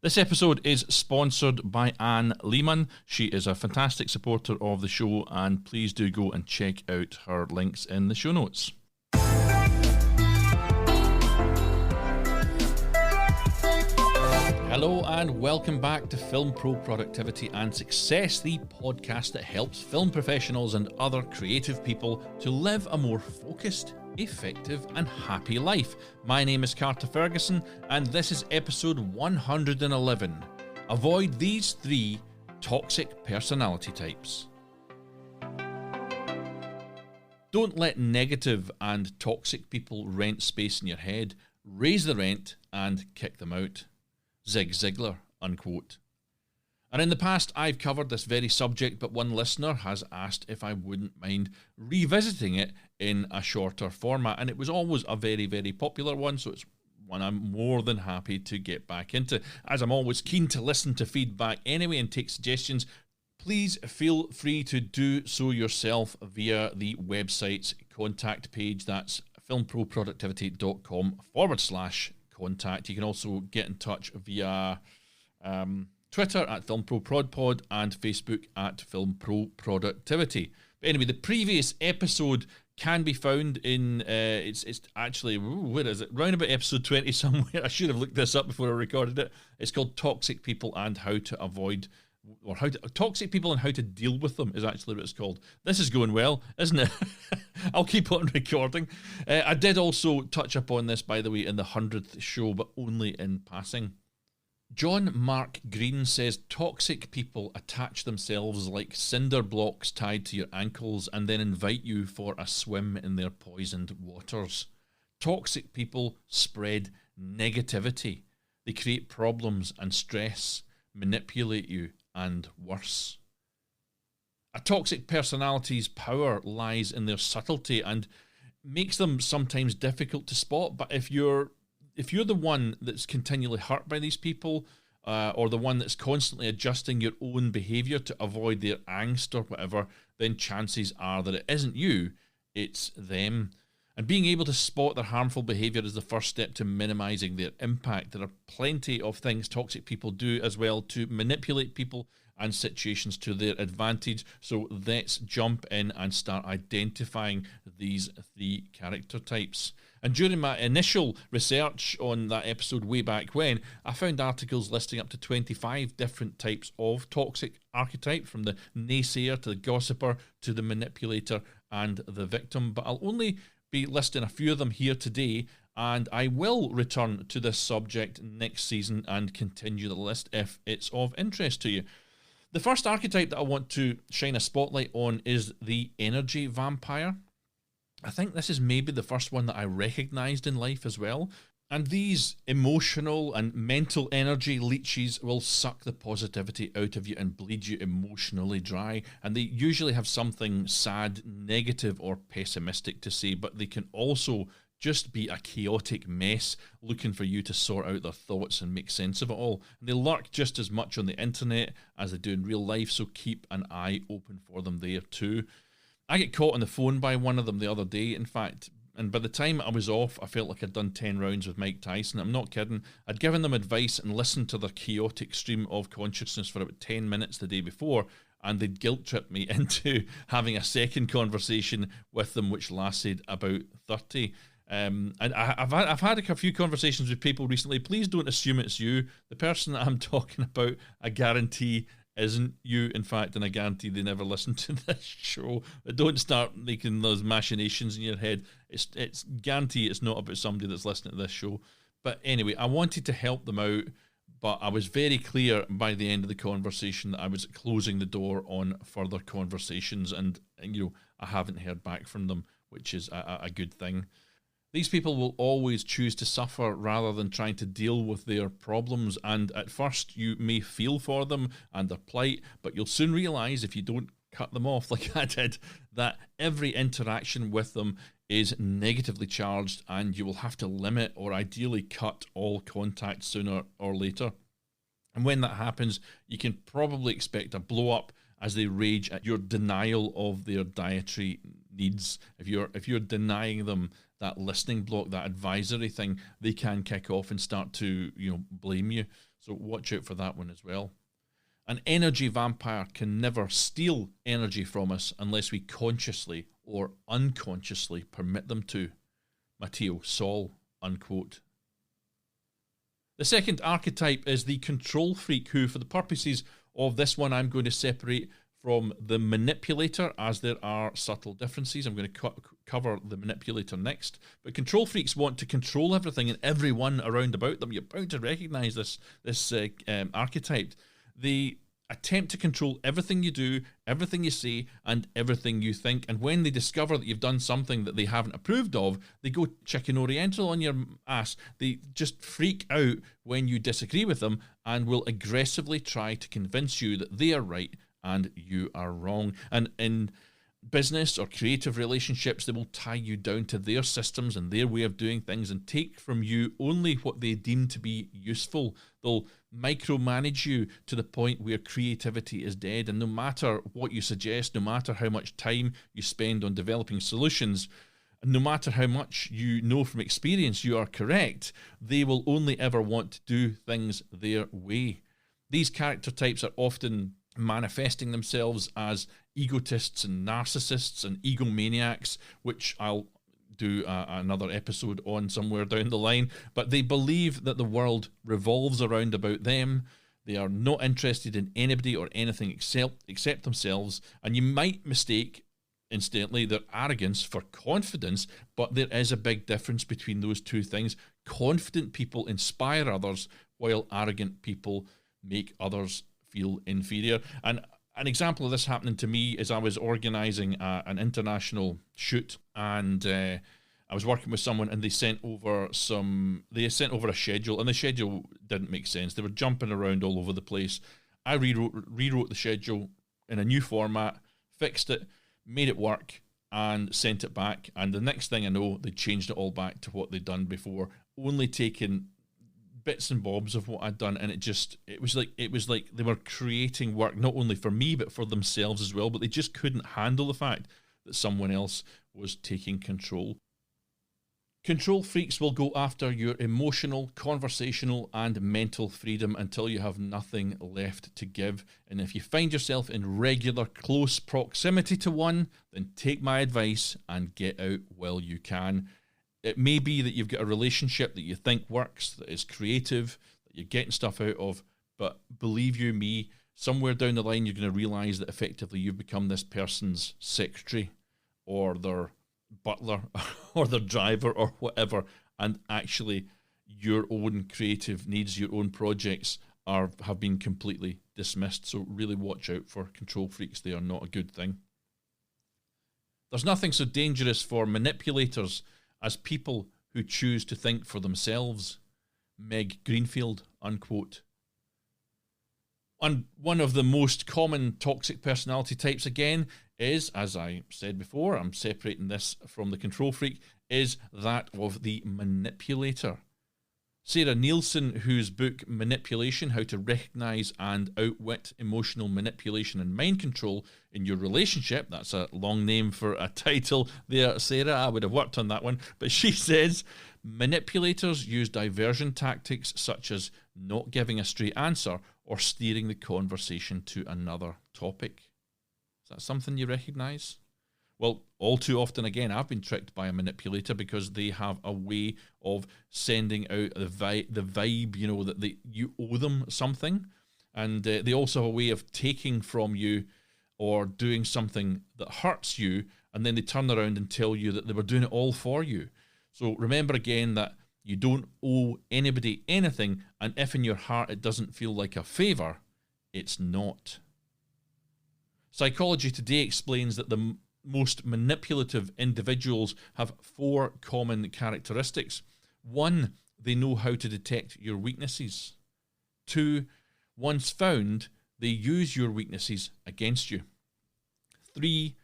This episode is sponsored by Anne Lehman. She is a fantastic supporter of the show, and please do go and check out her links in the show notes. Hello and welcome back to Film Pro Productivity and Success, the podcast that helps film professionals and other creative people to live a more focused, effective and happy life. My name is Carter Ferguson and this is episode 111. Avoid these 3 toxic personality types. Don't let negative and toxic people rent space in your head. Raise the rent and kick them out. Zig Ziglar, unquote. And in the past, I've covered this very subject, but one listener has asked if I wouldn't mind revisiting it in a shorter format. And it was always a very, very popular one, so it's one I'm more than happy to get back into. As I'm always keen to listen to feedback anyway and take suggestions, please feel free to do so yourself via the website's contact page. That's filmproproductivity.com/contact. You can also get in touch via Twitter at FilmProProdPod and Facebook at FilmProProductivity. But anyway, the previous episode can be found in, it's actually, where is it? Round about episode 20 somewhere. I should have looked this up before I recorded it. It's called Toxic People and How to Avoid, or Toxic People and How to Deal with Them is actually what it's called. This is going well, isn't it? I'll keep on recording. I did also touch upon this, by the way, in the 100th show, but only in passing. John Mark Green says, toxic people attach themselves like cinder blocks tied to your ankles and then invite you for a swim in their poisoned waters. Toxic people spread negativity. They create problems and stress, manipulate you, and worse. A toxic personality's power lies in their subtlety and makes them sometimes difficult to spot. But if you're the one that's continually hurt by these people, or the one that's constantly adjusting your own behaviour to avoid their angst or whatever, then chances are that it isn't you, it's them. And being able to spot their harmful behaviour is the first step to minimising their impact. There are plenty of things toxic people do as well to manipulate people and situations to their advantage. So let's jump in and start identifying these 3 character types. And during my initial research on that episode way back when, I found articles listing up to 25 different types of toxic archetype, from the naysayer to the gossiper to the manipulator and the victim. But I'll only be listing a few of them here today, and I will return to this subject next season and continue the list if it's of interest to you. The first archetype that I want to shine a spotlight on is the energy vampire. I think this is maybe the first one that I recognised in life as well. And these emotional and mental energy leeches will suck the positivity out of you and bleed you emotionally dry. And they usually have something sad, negative or pessimistic to say, but they can also just be a chaotic mess looking for you to sort out their thoughts and make sense of it all. And they lurk just as much on the internet as they do in real life, so keep an eye open for them there too. I get caught on the phone by one of them the other day, in fact, and by the time I was off, I felt like I'd done 10 rounds with Mike Tyson. I'm not kidding. I'd given them advice and listened to their chaotic stream of consciousness for about 10 minutes the day before, and they'd guilt-tripped me into having a second conversation with them, which lasted about 30. And I've had a few conversations with people recently. Please don't assume it's you. The person that I'm talking about, I guarantee, isn't you, in fact, and I guarantee they never listen to this show. But don't start making those machinations in your head. It's guarantee it's not about somebody that's listening to this show. But anyway, I wanted to help them out, but I was very clear by the end of the conversation that I was closing the door on further conversations, and I haven't heard back from them, which is a good thing. These people will always choose to suffer rather than trying to deal with their problems, and at first you may feel for them and their plight, but you'll soon realise, if you don't cut them off like I did, that every interaction with them is negatively charged, and you will have to limit or ideally cut all contact sooner or later. And when that happens, you can probably expect a blow up as they rage at your denial of their dietary needs. If you're denying them that listening block, that advisory thing, they can kick off and start to blame you. So watch out for that one as well. An energy vampire can never steal energy from us unless we consciously or unconsciously permit them to. Mateo Sol, unquote. The second archetype is the control freak, who, for the purposes of this one, I'm going to separate from the manipulator, as there are subtle differences. I'm going to cover the manipulator next. But control freaks want to control everything and everyone around about them. You're bound to recognize this archetype. They attempt to control everything you do, everything you say, and everything you think. And when they discover that you've done something that they haven't approved of, they go chicken oriental on your ass. They just freak out when you disagree with them and will aggressively try to convince you that they are right and you are wrong. And in business or creative relationships, they will tie you down to their systems and their way of doing things and take from you only what they deem to be useful. They'll micromanage you to the point where creativity is dead, and no matter what you suggest, no matter how much time you spend on developing solutions, no matter how much you know from experience you are correct, they will only ever want to do things their way. These character types are often manifesting themselves as egotists and narcissists and egomaniacs, which I'll do another episode on somewhere down the line. But they believe that the world revolves around about them. They are not interested in anybody or anything except themselves. And you might mistake instantly their arrogance for confidence, but there is a big difference between those two things. Confident people inspire others, while arrogant people make others feel inferior. And an example of this happening to me is I was organising an international shoot, and I was working with someone, and they sent over a schedule, and the schedule didn't make sense. They were jumping around all over the place. I rewrote the schedule in a new format, fixed it, made it work, and sent it back. And the next thing I know, they changed it all back to what they'd done before, only taking bits and bobs of what I'd done, and it was like they were creating work not only for me but for themselves as well, but they just couldn't handle the fact that someone else was taking control. Control freaks will go after your emotional, conversational, and mental freedom until you have nothing left to give. And if you find yourself in regular close proximity to one, then take my advice and get out while you can. It may be that you've got a relationship that you think works, that is creative, that you're getting stuff out of, but believe you me, somewhere down the line you're going to realise that effectively you've become this person's secretary or their butler or their driver or whatever, and actually your own creative needs, your own projects have been completely dismissed. So really watch out for control freaks. They are not a good thing. There's nothing so dangerous for manipulators as people who choose to think for themselves. Meg Greenfield, unquote. And one of the most common toxic personality types, again, is, as I said before, I'm separating this from the control freak, is that of the manipulator. Sarah Nielsen, whose book Manipulation, How to Recognize and Outwit Emotional Manipulation and Mind Control in Your Relationship, that's a long name for a title there, Sarah, I would have worked on that one, but she says, manipulators use diversion tactics such as not giving a straight answer or steering the conversation to another topic. Is that something you recognize? Well, all too often, again, I've been tricked by a manipulator because they have a way of sending out the vibe, you know, that you owe them something. And they also have a way of taking from you or doing something that hurts you, and then they turn around and tell you that they were doing it all for you. So remember again that you don't owe anybody anything, and if in your heart it doesn't feel like a favour, it's not. Psychology Today explains that the most manipulative individuals have 4 common characteristics. 1, they know how to detect your weaknesses. 2, once found, they use your weaknesses against you. 3,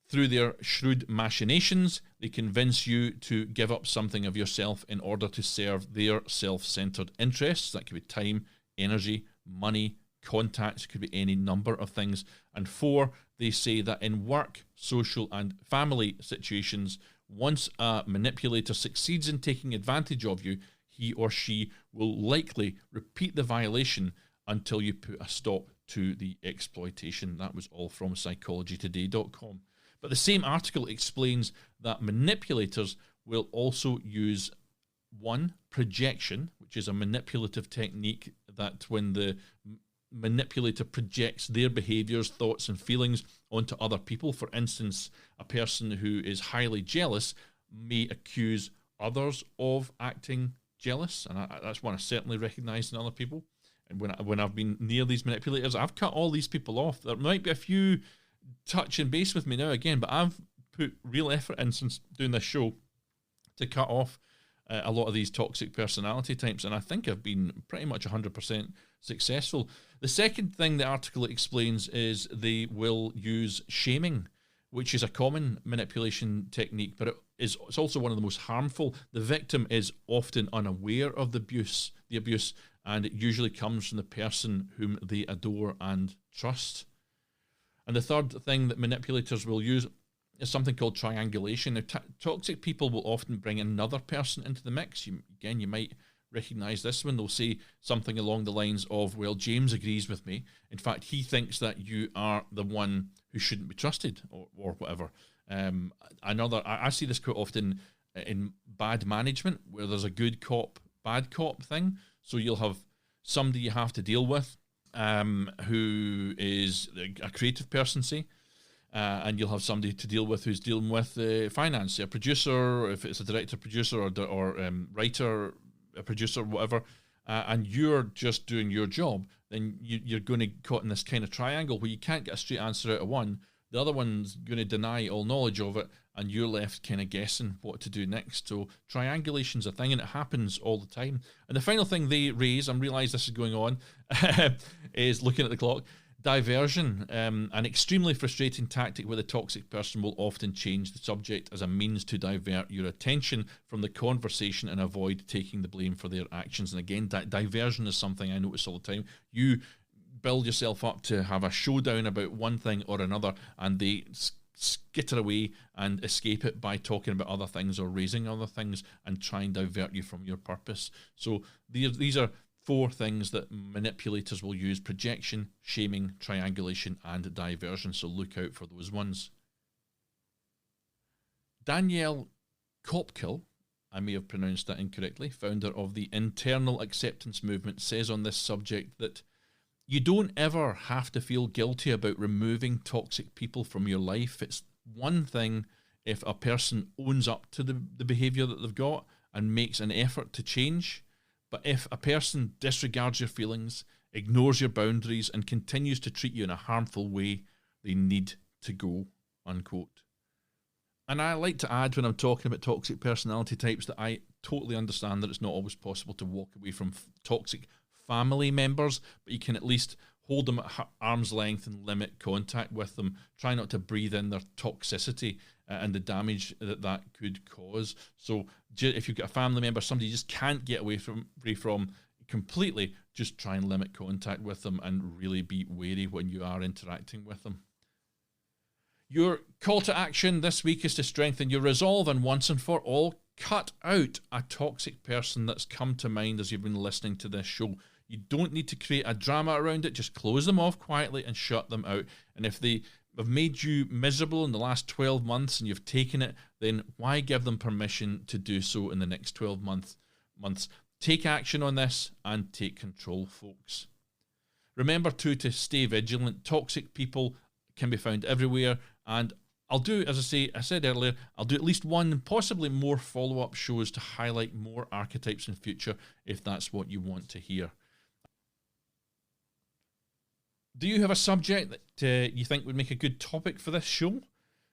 through their shrewd machinations, they convince you to give up something of yourself in order to serve their self-centered interests. That could be time, energy, money, contacts, could be any number of things. And 4, they say that in work, social and family situations, once a manipulator succeeds in taking advantage of you, he or she will likely repeat the violation until you put a stop to the exploitation. That was all from psychologytoday.com. But the same article explains that manipulators will also use one, projection, which is a manipulative technique that when the manipulator projects their behaviors, thoughts, and feelings onto other people. For instance, a person who is highly jealous may accuse others of acting jealous, and that's one I certainly recognise in other people. And when I've been near these manipulators, I've cut all these people off. There might be a few touch and base with me now again, but I've put real effort in since doing this show to cut off a lot of these toxic personality types, and I think I've been pretty much 100% successful. The second thing the article explains is they will use shaming, which is a common manipulation technique, but it's also one of the most harmful. The victim is often unaware of the abuse, and it usually comes from the person whom they adore and trust. And the third thing that manipulators will use is something called triangulation. Now, toxic people will often bring another person into the mix. You might recognize this one. They'll say something along the lines of, well, James agrees with me. In fact, he thinks that you are the one who shouldn't be trusted, or whatever. I see this quite often in bad management, where there's a good cop, bad cop thing. So you'll have somebody you have to deal with who is a creative person, say, and you'll have somebody to deal with who's dealing with finance, a producer, if it's a director, producer, or writer, a producer, whatever, and you're just doing your job, then you're going to get caught in this kind of triangle where you can't get a straight answer out of one. The other one's going to deny all knowledge of it, and you're left kind of guessing what to do next. So triangulation's a thing, and it happens all the time. And the final thing they raise, and realise this is going on, is looking at the clock. Diversion, an extremely frustrating tactic where the toxic person will often change the subject as a means to divert your attention from the conversation and avoid taking the blame for their actions. And again, diversion is something I notice all the time. You build yourself up to have a showdown about one thing or another, and they skitter away and escape it by talking about other things or raising other things and try and divert you from your purpose. So these are 4 things that manipulators will use: projection, shaming, triangulation, and diversion. So look out for those ones. Daniell KoepkeI, I may have pronounced that incorrectly, founder of the internal acceptance movement, says on this subject that you don't ever have to feel guilty about removing toxic people from your life. It's one thing if a person owns up to the behaviour that they've got and makes an effort to change. But if a person disregards your feelings, ignores your boundaries, and continues to treat you in a harmful way, they need to go, unquote. And I like to add, when I'm talking about toxic personality types, that I totally understand that it's not always possible to walk away from toxic family members, but you can at least hold them at arm's length and limit contact with them. Try not to breathe in their toxicity and the damage that could cause. So if you've got a family member, somebody you just can't get away from completely, just try and limit contact with them and really be wary when you are interacting with them. Your call to action this week is to strengthen your resolve and once and for all, cut out a toxic person that's come to mind as you've been listening to this show. You don't need to create a drama around it. Just close them off quietly and shut them out. And if they have made you miserable in the last 12 months and you've taken it, then why give them permission to do so in the next 12 months? Take action on this and take control, folks. Remember, too, to stay vigilant. Toxic people can be found everywhere. And I'll do, as I said earlier, I'll do at least one, possibly more follow-up shows to highlight more archetypes in future if that's what you want to hear. Do you have a subject that you think would make a good topic for this show?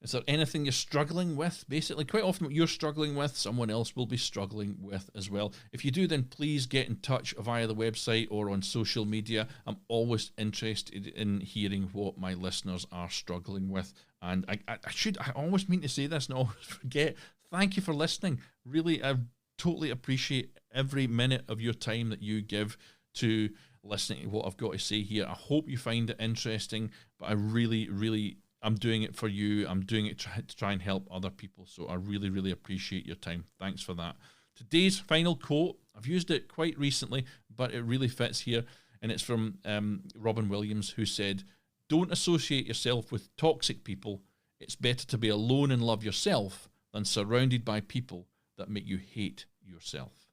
Is there anything you're struggling with? Basically, quite often what you're struggling with, someone else will be struggling with as well. If you do, then please get in touch via the website or on social media. I'm always interested in hearing what my listeners are struggling with. And I always mean to say this and I always forget. Thank you for listening. Really, I totally appreciate every minute of your time that you give to listening to what I've got to say here. I hope you find it interesting, but I really, I'm doing it for you. I'm doing it to try and help other people. So I really appreciate your time. Thanks for that. Today's final quote, I've used it quite recently, but it really fits here. And it's from Robin Williams, who said, "Don't associate yourself with toxic people. It's better to be alone and love yourself than surrounded by people that make you hate yourself."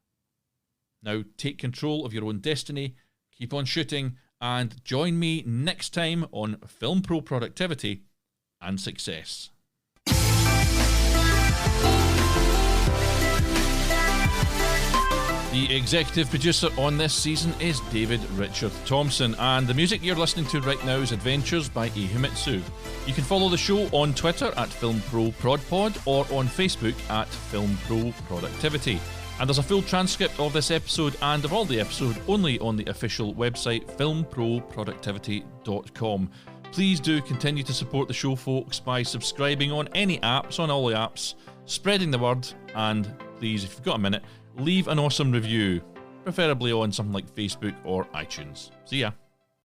Now, take control of your own destiny, keep on shooting, and join me next time on Film Pro Productivity and Success. The executive producer on this season is David Richard Thompson, and the music you're listening to right now is Adventures by Ihimitsu. You can follow the show on Twitter at FilmProProdPod or on Facebook at FilmProProductivity. And there's a full transcript of this episode and of all the episodes only on the official website FilmProProductivity.com. Please do continue to support the show, folks, by subscribing on any apps, on all the apps, spreading the word, and please, if you've got a minute, leave an awesome review, preferably on something like Facebook or iTunes. See ya.